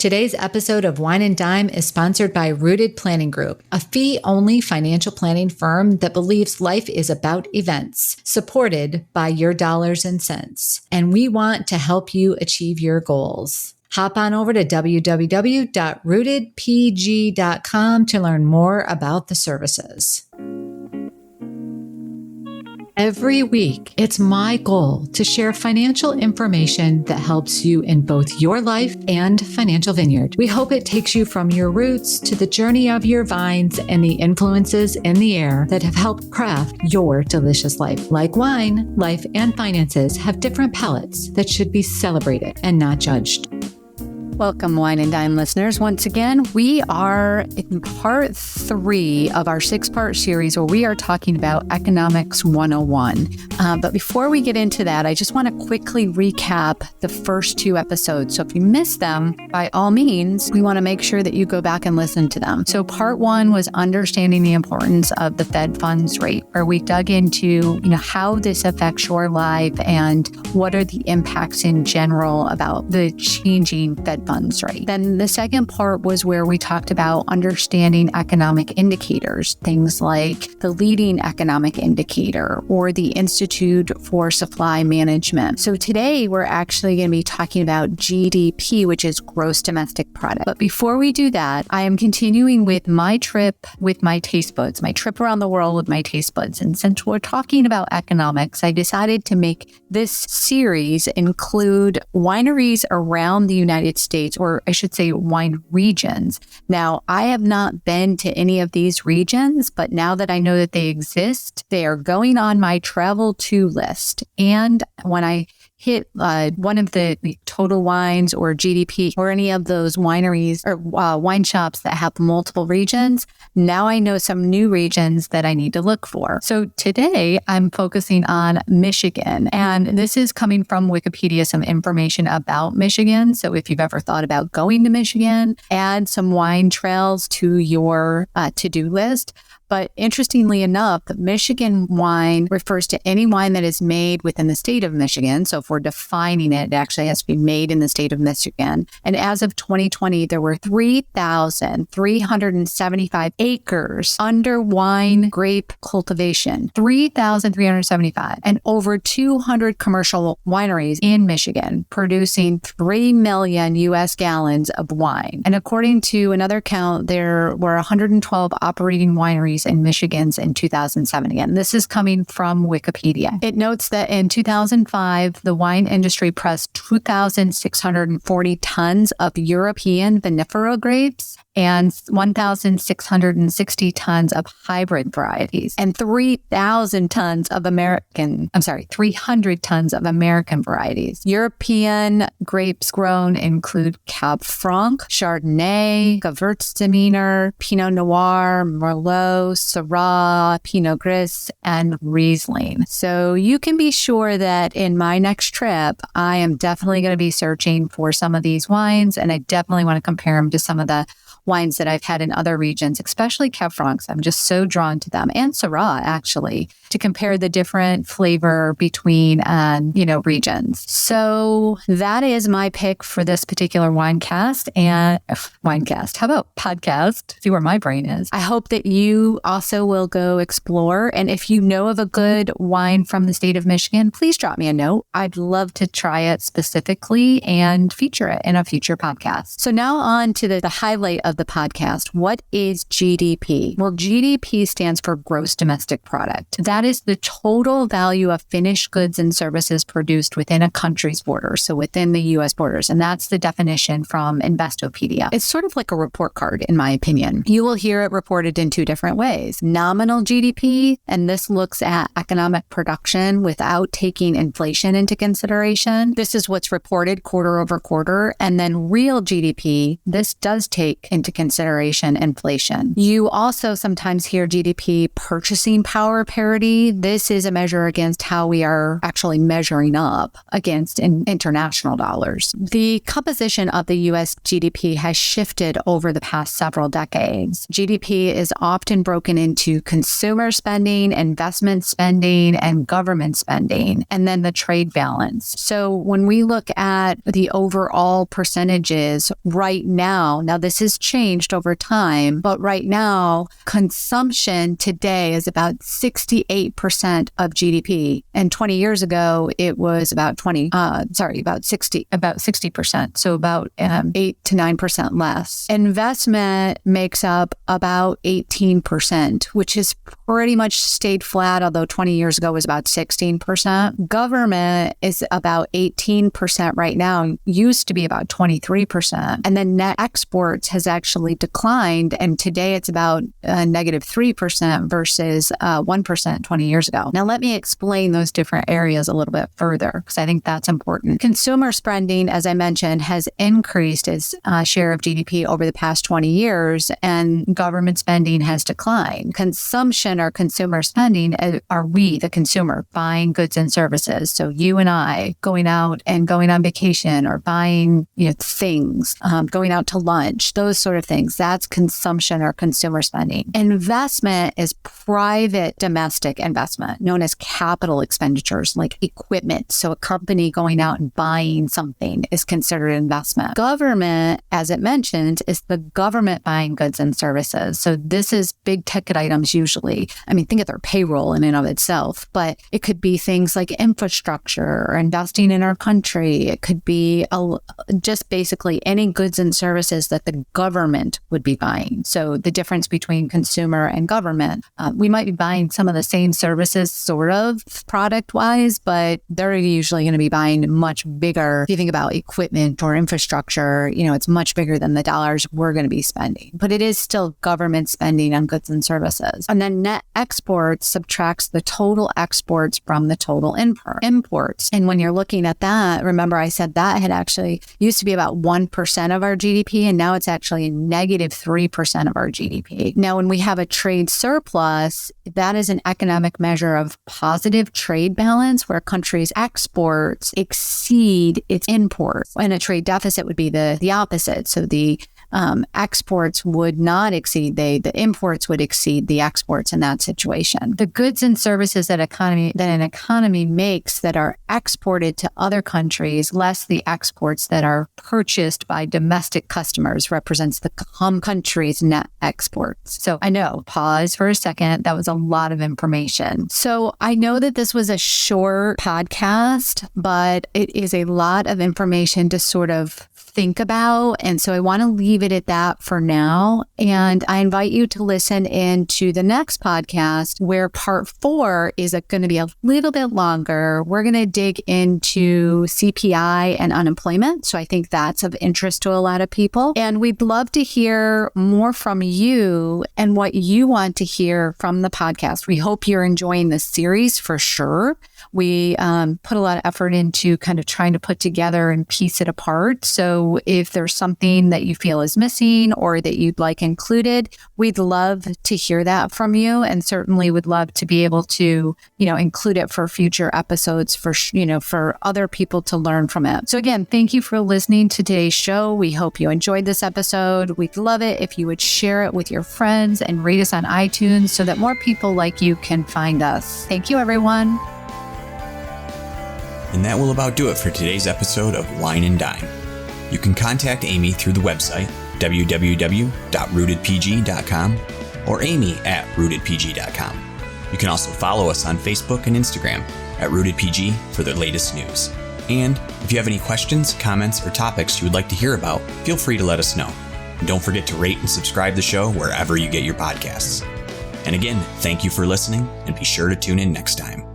Today's episode of Wine and Dime is sponsored by Rooted Planning Group, a fee-only financial planning firm that believes life is about events, supported by your dollars and cents. And we want to help you achieve your goals. Hop on over to www.rootedpg.com to learn more about the services. Every week, it's my goal to share financial information that helps you in both your life and Financial Vineyard. We hope it takes you from your roots to the journey of your vines and the influences in the air that have helped craft your delicious life. Like wine, life and finances have different palates that should be celebrated and not judged. Welcome, Wine and Dime listeners. Once again, we are in part 3 of our 6-part series where we are talking about Economics 101. But before we get into that, I just want to quickly recap the first 2 episodes. So if you missed them, by all means, we want to make sure that you go back and listen to them. So part 1 was understanding the importance of the Fed funds rate, where we dug into, how this affects your life and what are the impacts in general about the changing Fed funds rate. Then the second part was where we talked about understanding economic indicators, things like the leading economic indicator or the Institute for Supply Management. So today we're actually going to be talking about GDP, which is gross domestic product. But before we do that, I am continuing with my trip with my taste buds, my trip around the world with my taste buds. And since we're talking about economics, I decided to make this series include wineries around the United States, or I should say wine regions. Now, I have not been to any of these regions, but now that I know that they exist, they are going on my travel to list. And when I hit one of the Total Wines or GDP or any of those wineries or wine shops that have multiple regions, now I know some new regions that I need to look for. So today I'm focusing on Michigan, and this is coming from Wikipedia, some information about Michigan. So if you've ever thought about going to Michigan, add some wine trails to your to-do list. But interestingly enough, Michigan wine refers to any wine that is made within the state of Michigan. So if we're defining it, it actually has to be made in the state of Michigan. And as of 2020, there were 3,375 acres under wine grape cultivation, 3,375, and over 200 commercial wineries in Michigan producing 3 million US gallons of wine. And according to another count, there were 112 operating wineries in Michigan in 2007. Again, this is coming from Wikipedia. It notes that in 2005, the wine industry pressed 2,640 tons of European vinifera grapes and 1,660 tons of hybrid varieties and 300 tons of American varieties. European grapes grown include Cab Franc, Chardonnay, Gewürztraminer, Pinot Noir, Merlot, Syrah, Pinot Gris, and Riesling. So you can be sure that in my next trip, I am definitely going to be searching for some of these wines, and I definitely want to compare them to some of the wines that I've had in other regions, especially Cab Francs. I'm just so drawn to them, and Syrah, actually, to compare the different flavor between, regions. So that is my pick for this particular winecast. How about podcast? See where my brain is. I hope that you also will go explore. And if you know of a good wine from the state of Michigan, please drop me a note. I'd love to try it specifically and feature it in a future podcast. So now on to the highlight of the podcast. What is GDP? Well, GDP stands for gross domestic product. That is the total value of finished goods and services produced within a country's borders, so within the U.S. borders. And that's the definition from Investopedia. It's sort of like a report card, in my opinion. You will hear it reported in 2 different ways. Nominal GDP, and this looks at economic production without taking inflation into consideration. This is what's reported quarter over quarter. And then real GDP, this does take into consideration inflation. You also sometimes hear GDP purchasing power parity parity. This is a measure against how we are actually measuring up against international dollars. The composition of the U.S. GDP has shifted over the past several decades. GDP is often broken into consumer spending, investment spending, and government spending, and then the trade balance. So when we look at the overall percentages right now this has changed over time, but right now, consumption today is about 68% of GDP. And 20 years ago, it was about 60%. So about 8 to 9% less. Investment makes up about 18%, which has pretty much stayed flat, although 20 years ago was about 16%. Government is about 18% right now, used to be about 23%. And then net exports has actually declined, and today it's about negative 3% versus 1% 20 years ago. Now, let me explain those different areas a little bit further, because I think that's important. Consumer spending, as I mentioned, has increased its share of GDP over the past 20 years, and government spending has declined. Consumption or consumer spending are we, the consumer, buying goods and services. So you and I going out and going on vacation or buying things, going out to lunch, those sort of things. That's consumption or consumer spending. Investment is private domestic investment, known as capital expenditures, like equipment. So a company going out and buying something is considered investment. Government, as it mentioned, is the government buying goods and services. So this is big ticket items usually. I mean, think of their payroll in and of itself, but it could be things like infrastructure or investing in our country. It could be just basically any goods and services that the government would be buying. So the difference between consumer and government, we might be buying some of the same services sort of product-wise, but they're usually going to be buying much bigger. If you think about equipment or infrastructure, it's much bigger than the dollars we're going to be spending. But it is still government spending on goods and services. And then net exports subtracts the total exports from the total imports. And when you're looking at that, remember I said that had actually used to be about 1% of our GDP, and now it's actually negative 3% of our GDP. Now, when we have a trade surplus, that is an economic measure of positive trade balance where a country's exports exceed its imports. And a trade deficit would be the opposite. So the exports would not exceed, the imports would exceed the exports in that situation. The goods and services that an economy makes that are exported to other countries, less the exports that are purchased by domestic customers, represents the country's net exports. So I know, pause for a second. That was a lot of information. So I know that this was a short podcast, but it is a lot of information to sort of think about. And so I want to leave it at that for now. And I invite you to listen in to the next podcast where part 4 is going to be a little bit longer. We're going to dig into CPI and unemployment. So I think that's of interest to a lot of people. And we'd love to hear more from you and what you want to hear from the podcast. We hope you're enjoying this series for sure. We put a lot of effort into kind of trying to put together and piece it apart. So if there's something that you feel is missing or that you'd like included, we'd love to hear that from you, and certainly would love to be able to, include it for future episodes for other people to learn from it. So again, thank you for listening to today's show. We hope you enjoyed this episode. We'd love it if you would share it with your friends and rate us on iTunes so that more people like you can find us. Thank you, everyone. And that will about do it for today's episode of Wine and Dine. You can contact Amy through the website, www.rootedpg.com, or amy@rootedpg.com. You can also follow us on Facebook and Instagram @rootedpg for the latest news. And if you have any questions, comments, or topics you would like to hear about, feel free to let us know. And don't forget to rate and subscribe the show wherever you get your podcasts. And again, thank you for listening, and be sure to tune in next time.